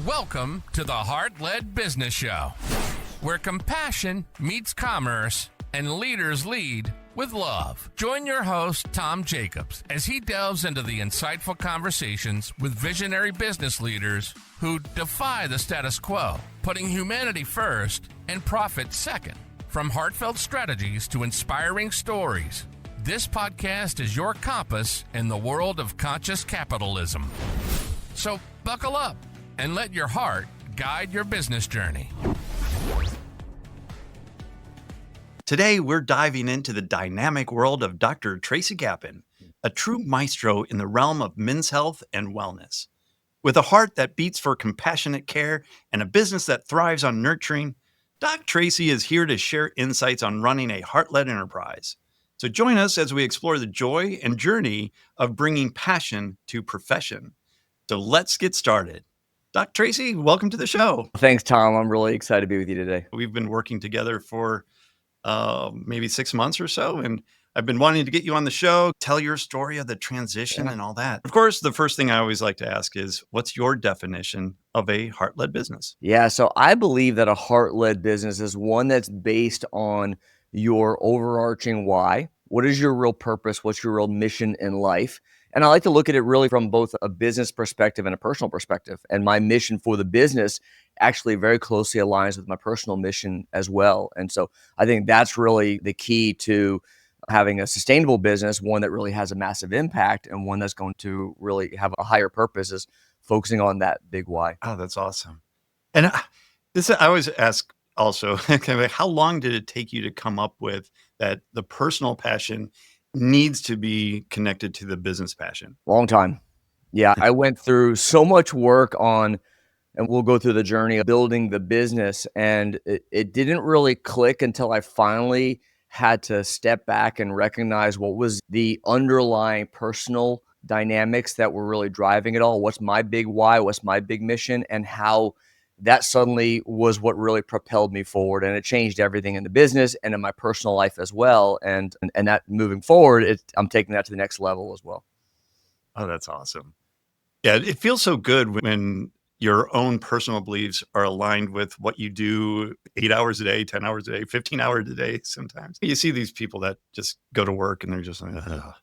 Welcome to the Heart-Led Business Show, where compassion meets commerce and leaders lead with love. Join your host, Tom Jacobs, as he delves into the insightful conversations with visionary business leaders who defy the status quo, putting humanity first and profit second. From heartfelt strategies to inspiring stories, this podcast is your compass in the world of conscious capitalism. So buckle up and let your heart guide your business journey. Today, we're diving into the dynamic world of Dr. Tracy Gapin, a true maestro in the realm of men's health and wellness. With a heart that beats for compassionate care and a business that thrives on nurturing, Doc Tracy is here to share insights on running a heart-led enterprise. So join us as we explore the joy and journey of bringing passion to profession. So let's get started. Doc Tracy, welcome to the show. Thanks, Tom. I'm really excited to be with you today. We've been working together for maybe 6 months or so, and I've been wanting to get you on the show, tell your story of the transition and all that. Of course, the first thing I always like to ask is, what's your definition of a heart-led business? Yeah, so I believe that a heart-led business is one that's based on your overarching why. What is your real purpose? What's your real mission in life? And I like to look at it really from both a business perspective and a personal perspective. And my mission for the business actually very closely aligns with my personal mission as well. And so I think that's really the key to having a sustainable business, one that really has a massive impact and one that's going to really have a higher purpose, is focusing on that big why. Oh, that's awesome. And I always ask also, how long did it take you to come up with that the personal passion needs to be connected to the business passion? Long time. Yeah, I went through so much work on, and we'll go through the journey of building the business, and it didn't really click until I finally had to step back and recognize what was the underlying personal dynamics that were really driving it all. What's my big why? What's my big mission? And how that suddenly was what really propelled me forward. And it changed everything in the business and in my personal life as well. And that moving forward, I'm taking that to the next level as well. Oh, that's awesome. Yeah, it feels so good when your own personal beliefs are aligned with what you do 8 hours a day, 10 hours a day, 15 hours a day sometimes. You see these people that just go to work and they're just like, ugh.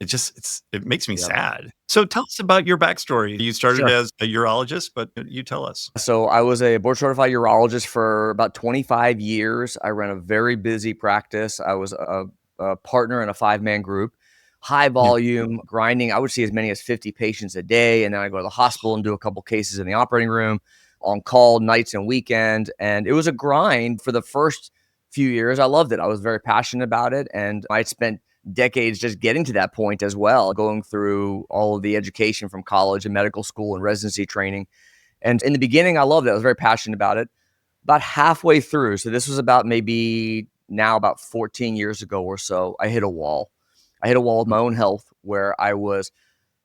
It makes me sad. So tell us about your backstory. You started as a urologist, but you tell us. So I was a board certified urologist for about 25 years. I ran a very busy practice. I was a partner in a 5-man group, high volume grinding. I would see as many as 50 patients a day. And then I go to the hospital and do a couple cases in the operating room, on call nights and weekend. And it was a grind for the first few years. I loved it. I was very passionate about it. And I spent decades just getting to that point as well, going through all of the education from college and medical school and residency training. And in the beginning, I loved it. I was very passionate about it. About halfway through, so this was about 14 years ago or so, I hit a wall. I hit a wall with my own health where I was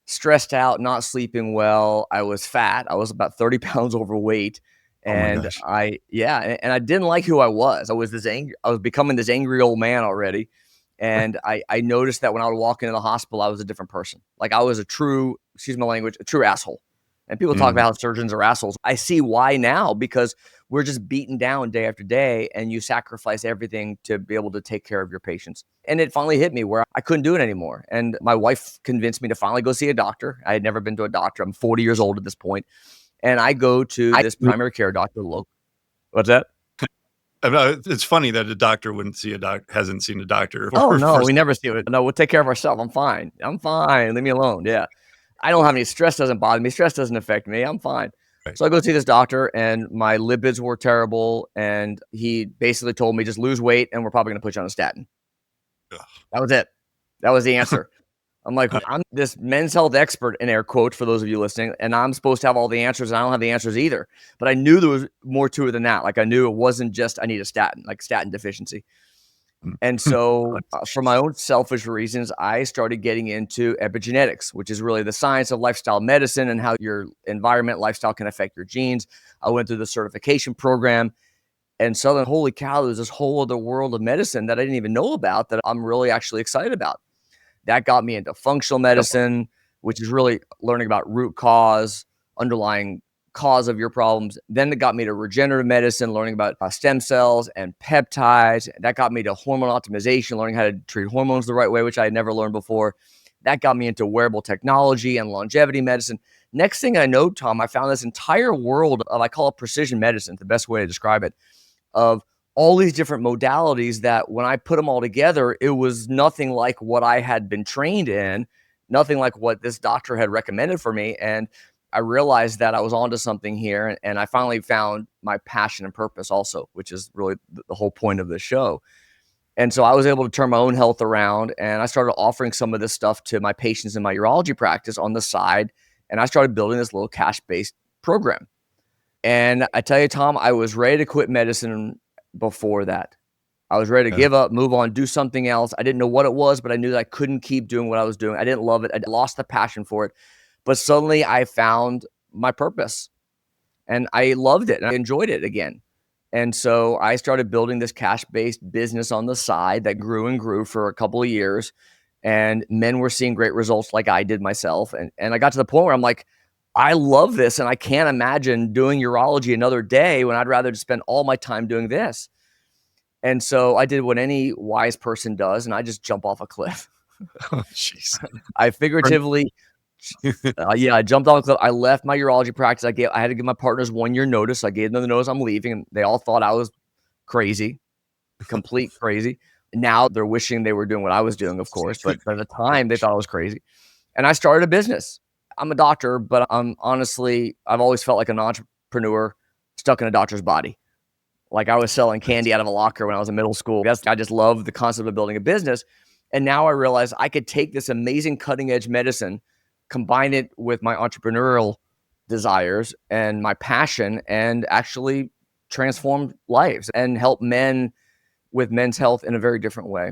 stressed out, not sleeping well. I was fat. I was about 30 pounds overweight. And I didn't like who I was. I was becoming this angry old man already. And I noticed that when I would walk into the hospital, I was a different person. Like I was a true asshole. And people talk about how surgeons are assholes. I see why now, because we're just beaten down day after day and you sacrifice everything to be able to take care of your patients. And it finally hit me where I couldn't do it anymore. And my wife convinced me to finally go see a doctor. I had never been to a doctor. I'm 40 years old at this point. And I go to this primary care doctor. What's that? It's funny that a doctor hasn't seen a doctor. Oh, no, we never see it. No, we'll take care of ourselves. I'm fine. Leave me alone. Yeah. I don't have any stress. Doesn't bother me. Stress doesn't affect me. I'm fine. Right. So I go see this doctor and my lipids were terrible. And he basically told me, just lose weight and we're probably going to put you on a statin. Ugh. That was it. That was the answer. I'm like, I'm this men's health expert, in air quotes, for those of you listening, and I'm supposed to have all the answers, and I don't have the answers either. But I knew there was more to it than that. Like I knew it wasn't just I need a statin, like statin deficiency. And so for my own selfish reasons, I started getting into epigenetics, which is really the science of lifestyle medicine and how your environment, lifestyle can affect your genes. I went through the certification program. And so then, holy cow, there's this whole other world of medicine that I didn't even know about that I'm really actually excited about. That got me into functional medicine, which is really learning about root cause, underlying cause of your problems. Then it got me to regenerative medicine, learning about stem cells and peptides. That got me to hormone optimization, learning how to treat hormones the right way, which I had never learned before. That got me into wearable technology and longevity medicine. Next thing I know, Tom, I found this entire world of, I call it precision medicine, the best way to describe it, of all these different modalities that when I put them all together, it was nothing like what I had been trained in, nothing like what this doctor had recommended for me. And I realized that I was onto something here. And I finally found my passion and purpose also, which is really the whole point of the show. And so I was able to turn my own health around, and I started offering some of this stuff to my patients in my urology practice on the side. And I started building this little cash-based program. And I tell you, Tom, I was ready to quit medicine before that. I was ready to give up, move on, do something else. I didn't know what it was, but I knew that I couldn't keep doing what I was doing. I didn't love it. I lost the passion for it. But suddenly I found my purpose, and I loved it, and I enjoyed it again. And so I started building this cash-based business on the side that grew and grew for a couple of years. And men were seeing great results like I did myself. And I got to the point where I'm like, I love this, and I can't imagine doing urology another day when I'd rather just spend all my time doing this. And so I did what any wise person does, and I just jump off a cliff. Oh, jeez. I figuratively, I jumped off a cliff. I left my urology practice. I had to give my partners 1 year notice. I gave them the notice I'm leaving, and they all thought I was crazy, complete crazy. Now they're wishing they were doing what I was doing, of course, but at the time they thought I was crazy. And I started a business. I'm a doctor, but I've always felt like an entrepreneur stuck in a doctor's body. Like I was selling candy out of a locker when I was in middle school. I just love the concept of building a business. And now I realize I could take this amazing cutting edge medicine, combine it with my entrepreneurial desires and my passion, and actually transform lives and help men with men's health in a very different way.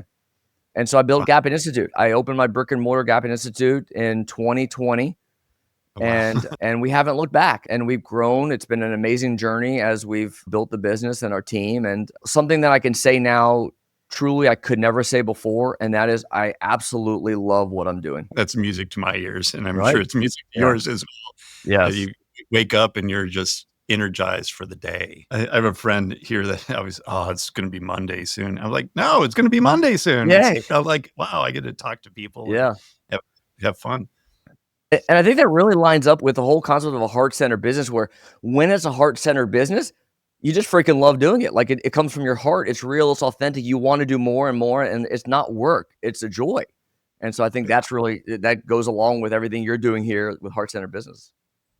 And so I built Gapin Institute. I opened my brick and mortar Gapin Institute in 2020. And we haven't looked back, and we've grown. It's been an amazing journey as we've built the business and our team. And something that I can say now, truly, I could never say before, and that is I absolutely love what I'm doing. That's music to my ears, and I'm sure it's music to yours as well. Yes. You wake up and you're just energized for the day. I have a friend here that it's going to be Monday soon. I'm like, no, it's going to be Monday soon. I'm like, wow, I get to talk to people. Yeah. And have fun. And I think that really lines up with the whole concept of a heart-centered business, where when it's a heart-centered business, you just freaking love doing it. Like it comes from your heart. It's real. It's authentic. You want to do more and more, and it's not work. It's a joy. And so I think that goes along with everything you're doing here with heart-centered business.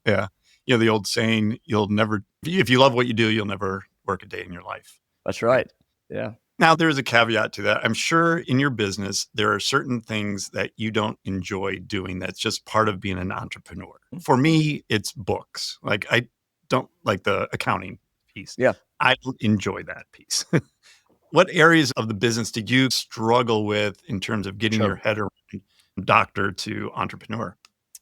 Yeah. The old saying, if you love what you do, you'll never work a day in your life. That's right. Yeah. Now, there's a caveat to that. I'm sure in your business, there are certain things that you don't enjoy doing. That's just part of being an entrepreneur. For me, it's books. Like I don't like the accounting piece. Yeah. I don't enjoy that piece. What areas of the business did you struggle with in terms of getting your head around doctor to entrepreneur?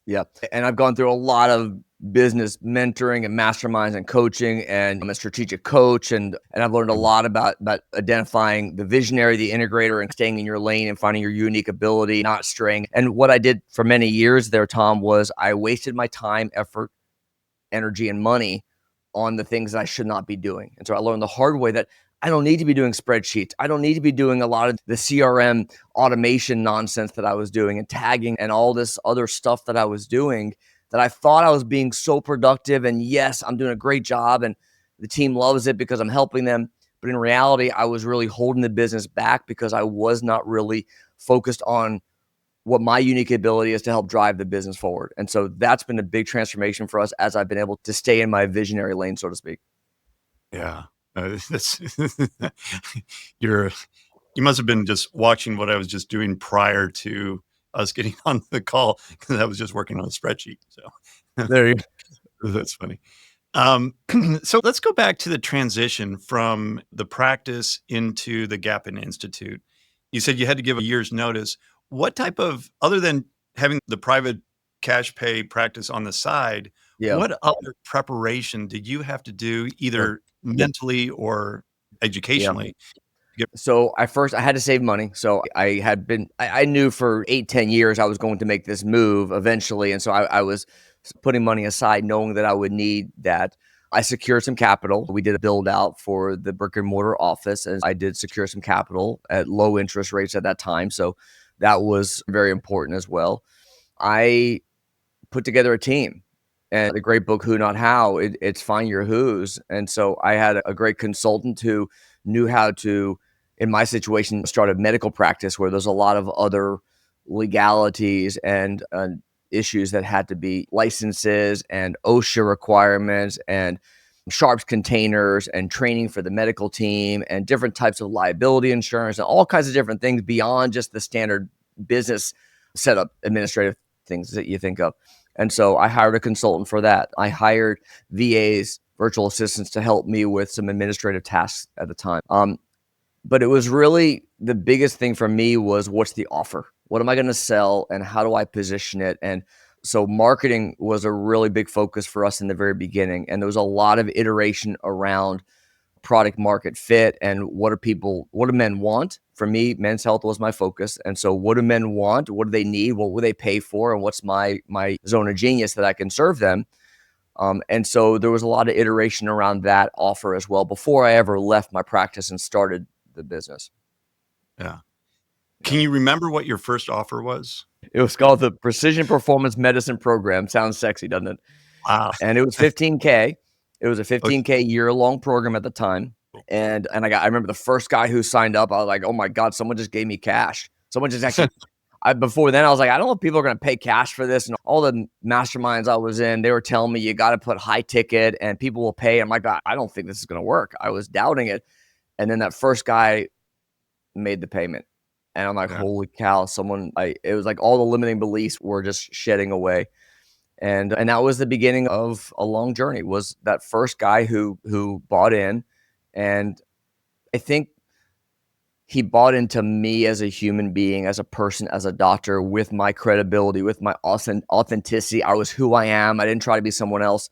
Yeah. And I've gone through a lot of business mentoring and masterminds and coaching, and I'm a strategic coach, and I've learned a lot about identifying the visionary, the integrator, and staying in your lane and finding your unique ability, not straying. And what I did for many years there, Tom, was I wasted my time, effort, energy, and money on the things that I should not be doing. And so I learned the hard way that I don't need to be doing spreadsheets. I don't need to be doing a lot of the CRM automation nonsense that I was doing, and tagging and all this other stuff that I was doing, that I thought I was being so productive. And yes, I'm doing a great job and the team loves it because I'm helping them. But in reality, I was really holding the business back because I was not really focused on what my unique ability is to help drive the business forward. And so that's been a big transformation for us as I've been able to stay in my visionary lane, so to speak. Yeah. You must have been just watching what I was just doing prior to us getting on the call, because I was just working on a spreadsheet. So there you go. That's funny. So let's go back to the transition from the practice into the Gapin Institute. You said you had to give a year's notice. What type of, other than having the private cash pay practice on the side, what other preparation did you have to do, either mentally or educationally? So I had to save money. So I knew for 8-10 years I was going to make this move eventually. And so I was putting money aside, knowing that I would need that. I secured some capital. We did a build out for the brick and mortar office, and I did secure some capital at low interest rates at that time. So that was very important as well. I put together a team, and the great book, Who Not How, it's find your who's. And so I had a great consultant who knew how to, in my situation, start a medical practice where there's a lot of other legalities and issues that had to be licenses and OSHA requirements and sharps containers and training for the medical team and different types of liability insurance and all kinds of different things beyond just the standard business setup administrative things that you think of. And so I hired a consultant for that. I hired VAs, virtual assistants, to help me with some administrative tasks at the time. But it was really the biggest thing for me was, what's the offer? What am I going to sell and how do I position it? And so marketing was a really big focus for us in the very beginning. And there was a lot of iteration around product market fit and what do men want? For me, men's health was my focus. And so what do men want? What do they need? What will they pay for? And what's my zone of genius that I can serve them? And so there was a lot of iteration around that offer as well before I ever left my practice and started the business. Yeah. Can you remember what your first offer was? It was called the Precision Performance Medicine Program. Sounds sexy, doesn't it? Wow. And it was $15K. It was a $15K year-long program at the time. And I remember the first guy who signed up, I was like, oh my God, someone just gave me cash. Someone just actually, before then I was like, I don't know if people are going to pay cash for this. And all the masterminds I was in, they were telling me you got to put high ticket and people will pay. I'm like, I don't think this is going to work. I was doubting it. And then that first guy made the payment. And I'm like, holy cow, it was like all the limiting beliefs were just shedding away. And that was the beginning of a long journey, was that first guy who bought in. And I think he bought into me as a human being, as a person, as a doctor, with my credibility, with my authenticity. I was who I am. I didn't try to be someone else.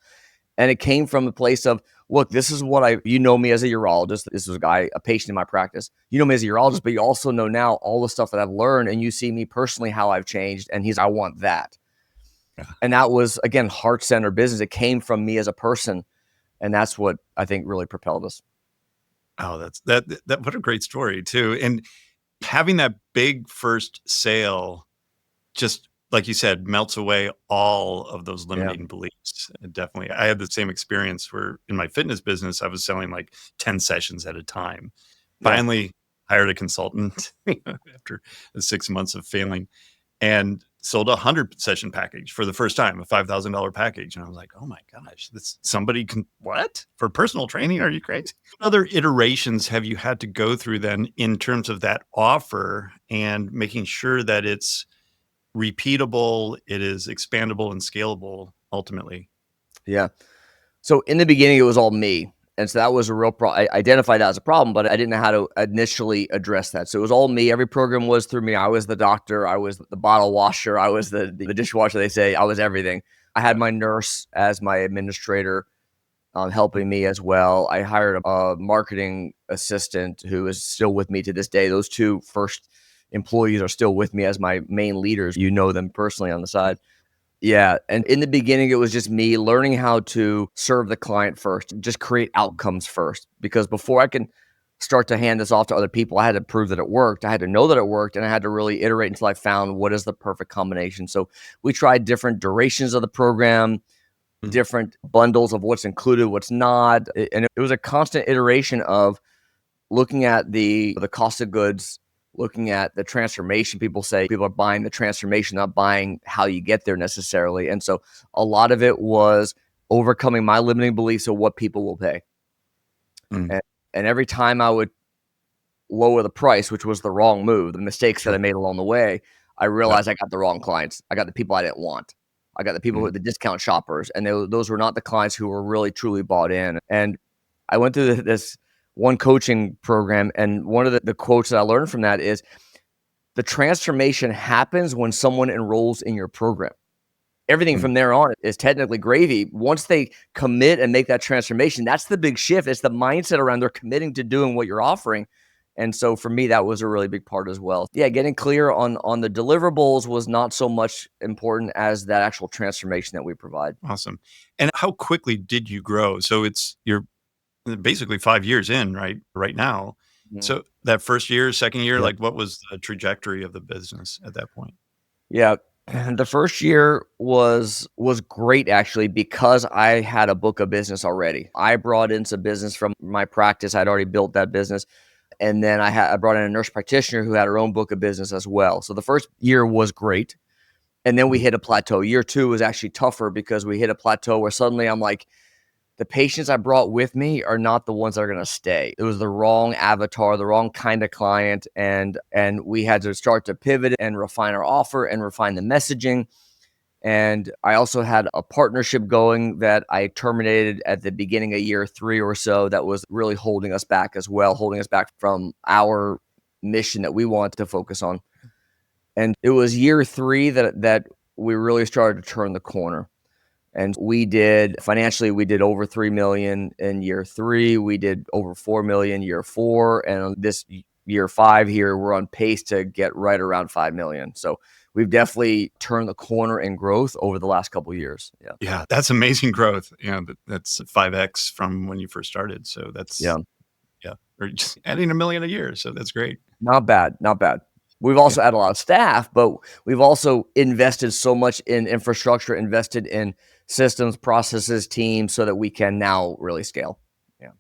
And it came from a place of, look, this is what you know me as a urologist. This was a patient in my practice. You know me as a urologist, but you also know now all the stuff that I've learned, and you see me personally, how I've changed. And I want that. Yeah. And that was, again, heart-centered business. It came from me as a person. And that's what I think really propelled us. Oh, that what a great story too. And having that big first sale, just like you said, melts away all of those limiting beliefs. Definitely. I had the same experience where in my fitness business, I was selling like 10 sessions at a time. Finally hired a consultant after 6 months of failing and sold a 100-session package for the first time, a $5,000 package. And I was like, oh my gosh, somebody can, what? For personal training? Are you crazy? What other iterations have you had to go through then in terms of that offer and making sure that it's repeatable, it is expandable and scalable ultimately? Yeah. So in the beginning, it was all me. And so that was a real problem. I identified that as a problem, but I didn't know how to initially address that. So it was all me. Every program was through me. I was the doctor. I was the bottle washer. I was the dishwasher, they say. I was everything. I had my nurse as my administrator helping me as well. I hired a marketing assistant who is still with me to this day. Those two first employees are still with me as my main leaders. You know them personally on the side. Yeah. And in the beginning, it was just me learning how to serve the client first, just create outcomes first. Because before I can start to hand this off to other people, I had to prove that it worked. I had to know that it worked, and I had to really iterate until I found what is the perfect combination. So we tried different durations of the program, different bundles of what's included, what's not. And it was a constant iteration of looking at the cost of goods, looking at the transformation. People say people are buying the transformation, not buying how you get there necessarily. And so a lot of it was overcoming my limiting beliefs of what people will pay. And every time I would lower the price, which was the wrong move, the mistakes that I made along the way, I realized I got the wrong clients. I got the people I didn't want. I got the people with the discount shoppers. And those were not the clients who were really, truly bought in. And I went through this one coaching program, and one of the quotes that I learned from that is, the transformation happens when someone enrolls in your program. Everything from there on is technically gravy. Once they commit and make that transformation, that's the big shift. It's the mindset around they're committing to doing what you're offering. And so for me, that was a really big part as well. Yeah, getting clear on the deliverables was not so much important as that actual transformation that we provide. Awesome. And how quickly did you grow? So you're basically 5 years in, right now. Mhm. So that first year, second year, Yeah. like what was the trajectory of the business at that point? Yeah. The first year was great actually because I had a book of business already. I brought in some business from my practice. I'd already built that business. And then I brought in a nurse practitioner who had her own book of business as well. So the first year was great. And then we Mhm. hit a plateau. Year 2 was actually tougher because we hit a plateau where suddenly I'm like, the patients I brought with me are not the ones that are going to stay. It was the wrong avatar, the wrong kind of client, and we had to start to pivot and refine our offer and refine the messaging. And I also had a partnership going that I terminated at the beginning of year 3 or so that was really holding us back as well, holding us back from our mission that we want to focus on. And it was year 3 that we really started to turn the corner. And we did financially, we did over 3 million in year 3. We did over 4 million year 4. And this year 5 here, we're on pace to get right around 5 million. So we've definitely turned the corner in growth over the last couple of years. Yeah. Yeah, that's amazing growth. That's 5x from when you first started. So Yeah. yeah, or just adding 1 million a year. So that's great. Not bad. Not bad. We've Yeah. also had a lot of staff, but we've also invested so much in infrastructure, invested in systems, processes, teams, so that we can now really scale. Yeah.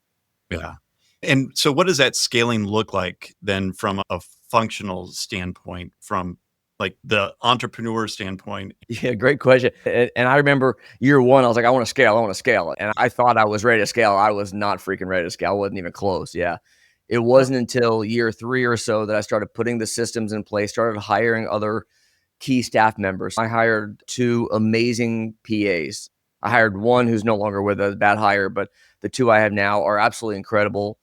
Yeah. And so what does that scaling look like then from a functional standpoint, from like the entrepreneur standpoint? Yeah, great question. And I remember year 1, I was like, I want to scale. I want to scale. And I thought I was ready to scale. I was not freaking ready to scale. I wasn't even close. Yeah. It wasn't until year 3 or so that I started putting the systems in place, started hiring other key staff members. I hired 2 amazing PAs. I hired one who's no longer with us, bad hire, but the 2 I have now are absolutely incredible.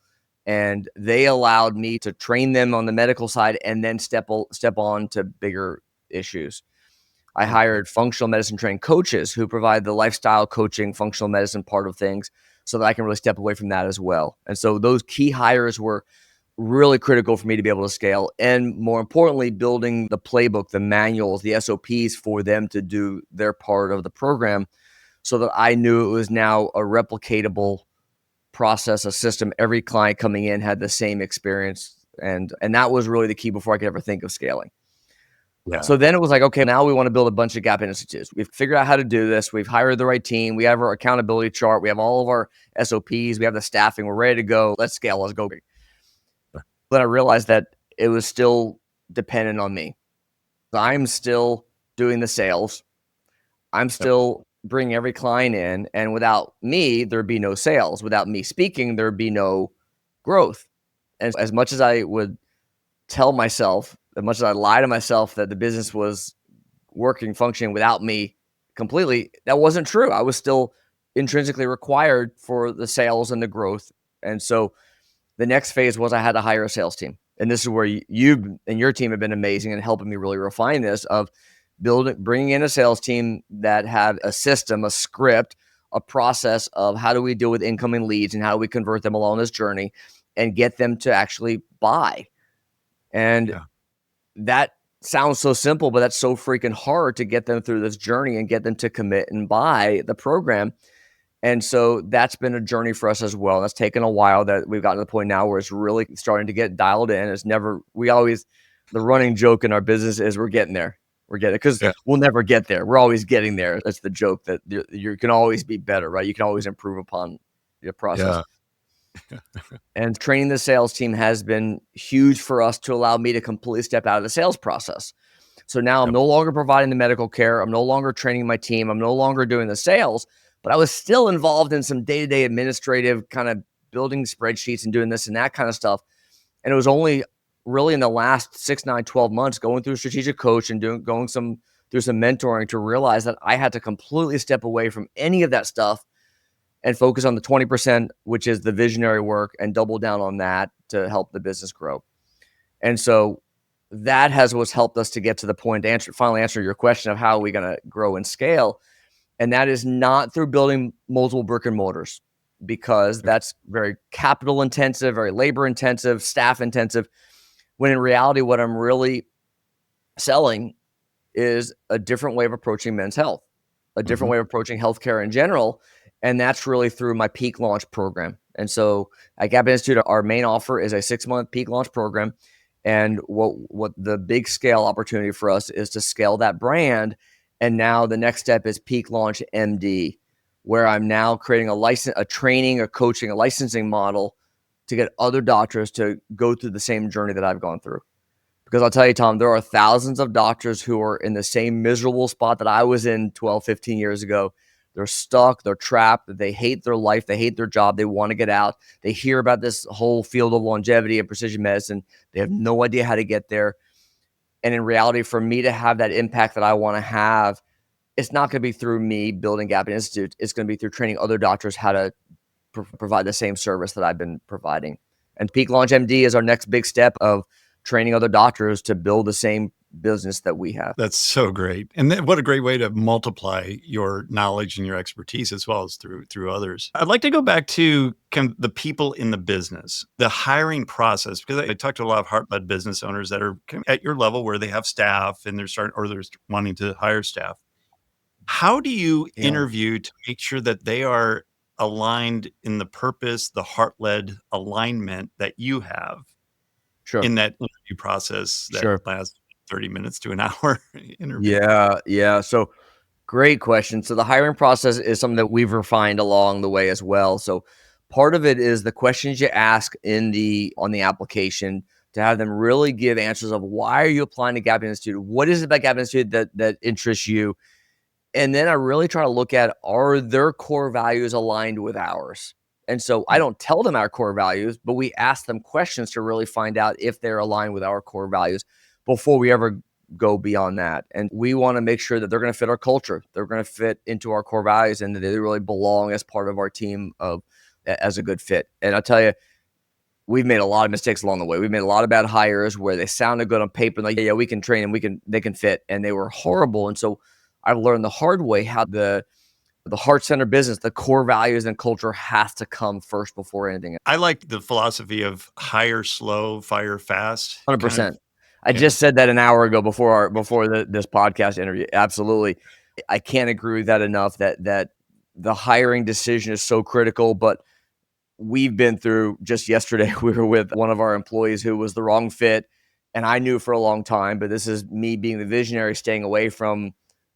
And they allowed me to train them on the medical side and then step on to bigger issues. I Okay. hired functional medicine trained coaches who provide the lifestyle coaching, functional medicine part of things so that I can really step away from that as well. And so those key hires were really critical for me to be able to scale. And more importantly, building the playbook, the manuals, the SOPs for them to do their part of the program so that I knew it was now a replicatable process, a system. Every client coming in had the same experience. And that was really the key before I could ever think of scaling. Yeah. So then it was like, okay, now we want to build a bunch of Gap Institutes. We've figured out how to do this. We've hired the right team. We have our accountability chart. We have all of our SOPs. We have the staffing. We're ready to go. Let's scale. Let's go. But I realized that it was still dependent on me. I'm still doing the sales. I'm Yep. still bringing every client in. And without me, there'd be no sales. Without me speaking, there'd be no growth. And as much as I would tell myself, as much as I lie to myself that the business was working, functioning without me completely, that wasn't true. I was still intrinsically required for the sales and the growth. And so the next phase was I had to hire a sales team. And this is where you and your team have been amazing in helping me really refine this of bringing in a sales team that had a system, a script, a process of how do we deal with incoming leads and how do we convert them along this journey and get them to actually buy. And Yeah. that sounds so simple, but that's so freaking hard to get them through this journey and get them to commit and buy the program. And so that's been a journey for us as well. That's taken a while that we've gotten to the point now where it's really starting to get dialed in. The running joke in our business is we're getting there. We're getting it because Yeah. we'll never get there. We're always getting there. That's the joke that you can always be better, right? You can always improve upon your process. Yeah. And training the sales team has been huge for us to allow me to completely step out of the sales process. So now I'm Yep. no longer providing the medical care. I'm no longer training my team. I'm no longer doing the sales, but I was still involved in some day-to-day administrative kind of building spreadsheets and doing this and that kind of stuff. And it was only really in the last 6, 9, 12 months going through strategic coach and through some mentoring to realize that I had to completely step away from any of that stuff and focus on the 20%, which is the visionary work, and double down on that to help the business grow. And so that has what's helped us to get to the point to finally answer your question of how are we going to grow and scale. And that is not through building multiple brick and mortars. because that's very capital intensive, very labor intensive, staff intensive, when in reality, what I'm really selling is a different way of approaching men's health, a different way of approaching healthcare in general. And that's really through my Peak Launch program. And so at Gapin Institute, our main offer is a 6-month Peak Launch program. And what the big scale opportunity for us is to scale that brand. And now the next step is Peak Launch MD, where I'm now creating a training, a coaching, a licensing model to get other doctors to go through the same journey that I've gone through. Because I'll tell you, Tom, there are thousands of doctors who are in the same miserable spot that I was in 12, 15 years ago. They're stuck, they're trapped, they hate their life, they hate their job, they want to get out. They hear about this whole field of longevity and precision medicine. They have no idea how to get there. And in reality, for me to have that impact that I want to have, it's not going to be through me building Gapin Institute. It's going to be through training other doctors how to provide the same service that I've been providing. And Peak Launch MD is our next big step of training other doctors to build the same business that we have. That's so great. And what a great way to multiply your knowledge and your expertise as well as through others. I'd like to go back to kind of the people in the business, the hiring process, because I talked to a lot of heart-led business owners that are kind of at your level where they have staff and they're wanting to hire staff. How do you interview to make sure that they are aligned in the purpose, the heart-led alignment that you have? Sure. In that interview process that lasts 30 minutes to an hour interview? Yeah. So great question. So the hiring process is something that we've refined along the way as well. So part of it is the questions you ask on the application to have them really give answers of why are you applying to Gapin Institute? What is it about Gapin Institute that interests you? And then I really try to look at, are their core values aligned with ours? And so I don't tell them our core values, but we ask them questions to really find out if they're aligned with our core values before we ever go beyond that. And we want to make sure that they're going to fit our culture. They're going to fit into our core values and that they really belong as part of our team as a good fit. And I'll tell you, we've made a lot of mistakes along the way. We've made a lot of bad hires where they sounded good on paper, like, yeah, we can train and they can fit, and they were horrible. And so I've learned the hard way how the heart center business, the core values and culture has to come first before anything else. I like the philosophy of hire slow, fire fast. 100%. I just said that an hour ago before this podcast interview. Absolutely. I can't agree with that enough that the hiring decision is so critical, but we've been through, just yesterday, we were with one of our employees who was the wrong fit. And I knew for a long time, but this is me being the visionary, staying away from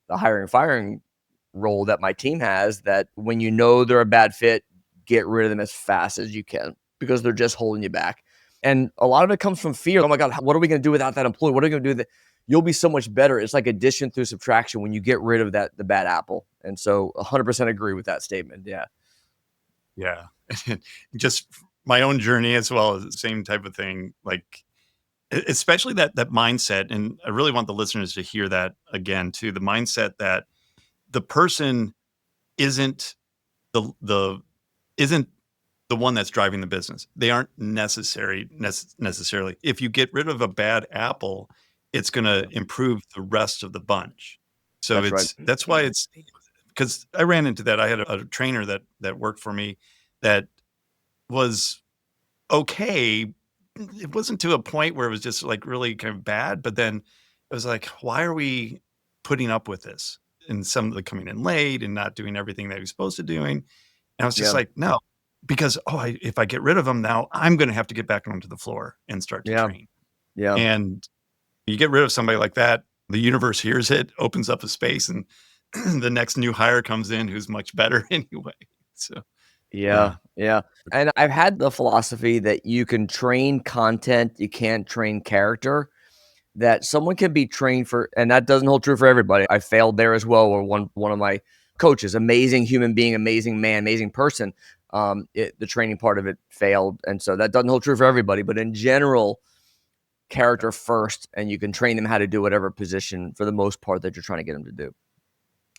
the hiring and firing role that my team has, that when you know they're a bad fit, get rid of them as fast as you can because they're just holding you back. And a lot of it comes from fear. Oh my God, what are we going to do without that employee? What are we going to do that? You'll be so much better. It's like addition through subtraction when you get rid of the bad apple. And so 100% agree with that statement. Yeah. Yeah. Just my own journey as well as the same type of thing. Like, especially that mindset. And I really want the listeners to hear that again too. The mindset that the person isn't the one that's driving the business. They aren't necessarily. If you get rid of a bad apple, it's going to improve the rest of the bunch. So that's why it's, because I ran into that. I had a trainer that worked for me that was okay. It wasn't to a point where it was just like really kind of bad, but then it was like, why are we putting up with this? And some of the coming in late and not doing everything that he was supposed to doing. And I was just like, no, because, if I get rid of them now, I'm going to have to get back onto the floor and start to train. Yeah. And you get rid of somebody like that, the universe hears it, opens up a space, and the next new hire comes in who's much better anyway. So, yeah. And I've had the philosophy that you can train content, you can't train character. That someone can be trained for, and that doesn't hold true for everybody. I failed there as well. Where one of my coaches, amazing human being, amazing man, amazing person, the training part of it failed, and so that doesn't hold true for everybody. But in general, character first, and you can train them how to do whatever position for the most part that you're trying to get them to do.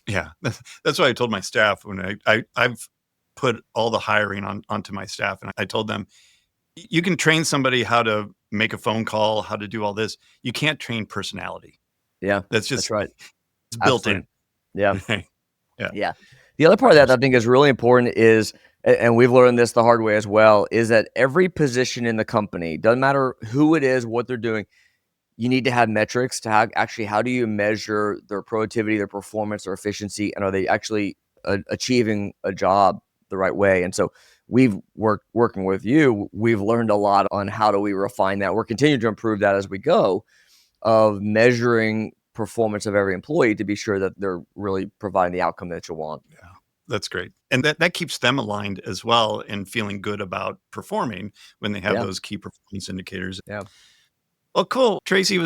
Yeah, that's what I told my staff when I've put all the hiring onto my staff, and I told them, you can train somebody how to make a phone call, how to do all this. You can't train personality. Yeah, that's right. It's built in. Yeah. Yeah. The other part of that I think is really important is and we've learned this the hard way as well, is that every position in the company, doesn't matter who it is, what they're doing, you need to have metrics to how do you measure their productivity, their performance, their efficiency, and are they actually achieving a job the right way? And so we've working with you, we've learned a lot on how do we refine that. We're continuing to improve that as we go, of measuring performance of every employee to be sure that they're really providing the outcome that you want. Yeah, that's great. And that keeps them aligned as well and feeling good about performing when they have those key performance indicators. Yeah. Well, cool. Tracy,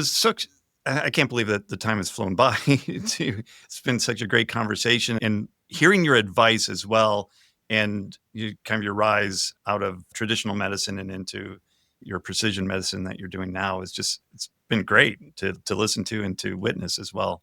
I can't believe that the time has flown by. It's been such a great conversation, and hearing your advice as well, and your rise out of traditional medicine and into your precision medicine that you're doing now it's been great to listen to and to witness as well.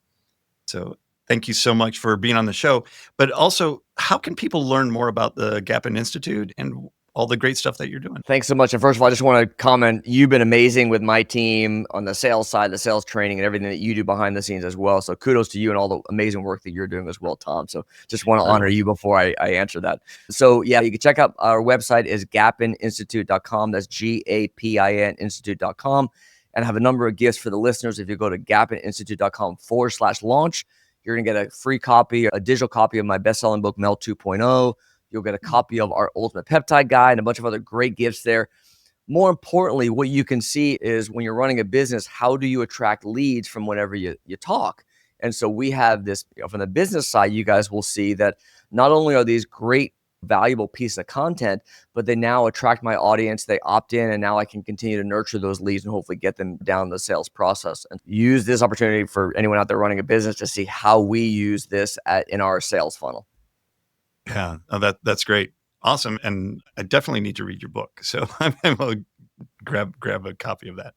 So thank you so much for being on the show. But also, how can people learn more about the Gapin Institute and all the great stuff that you're doing? Thanks so much. And first of all, I just want to comment, you've been amazing with my team on the sales side, the sales training and everything that you do behind the scenes as well. So kudos to you and all the amazing work that you're doing as well, Tom. So just want to honor you before I answer that. So yeah, you can check out our website is gapininstitute.com. That's GAPIN institute.com. And I have a number of gifts for the listeners. If you go to gapininstitute.com/launch, you're going to get a free copy, a digital copy of my best-selling book, Mel 2.0. You'll get a copy of our Ultimate Peptide Guide and a bunch of other great gifts there. More importantly, what you can see is when you're running a business, how do you attract leads from whenever you talk? And so we have this, from the business side, you guys will see that not only are these great, valuable pieces of content, but they now attract my audience. They opt in, and now I can continue to nurture those leads and hopefully get them down the sales process. And use this opportunity for anyone out there running a business to see how we use this in our sales funnel. Yeah, that's great. Awesome. And I definitely need to read your book. So I'm going to grab a copy of that.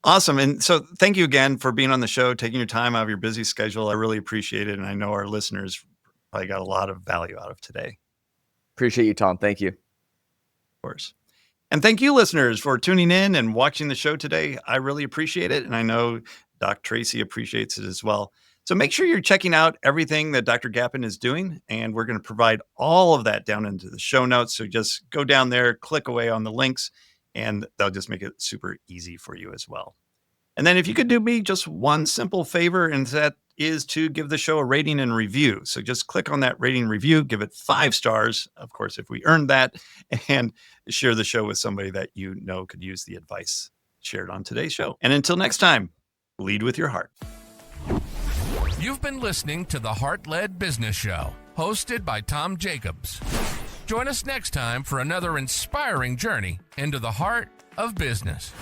Awesome. And so thank you again for being on the show, taking your time out of your busy schedule. I really appreciate it. And I know our listeners probably got a lot of value out of today. Appreciate you, Tom. Thank you. Of course. And thank you, listeners, for tuning in and watching the show today. I really appreciate it. And I know Doc Tracy appreciates it as well. So make sure you're checking out everything that Dr. Gapin is doing, and we're going to provide all of that down into the show notes. So just go down there, click away on the links, and they'll just make it super easy for you as well. And then if you could do me just one simple favor, and that is to give the show a rating and review. So just click on that rating review, give it 5 stars, of course, if we earned that, and share the show with somebody that you know could use the advice shared on today's show. And until next time, lead with your heart. You've been listening to the Heart-Led Business Show, hosted by Tom Jacobs. Join us next time for another inspiring journey into the heart of business.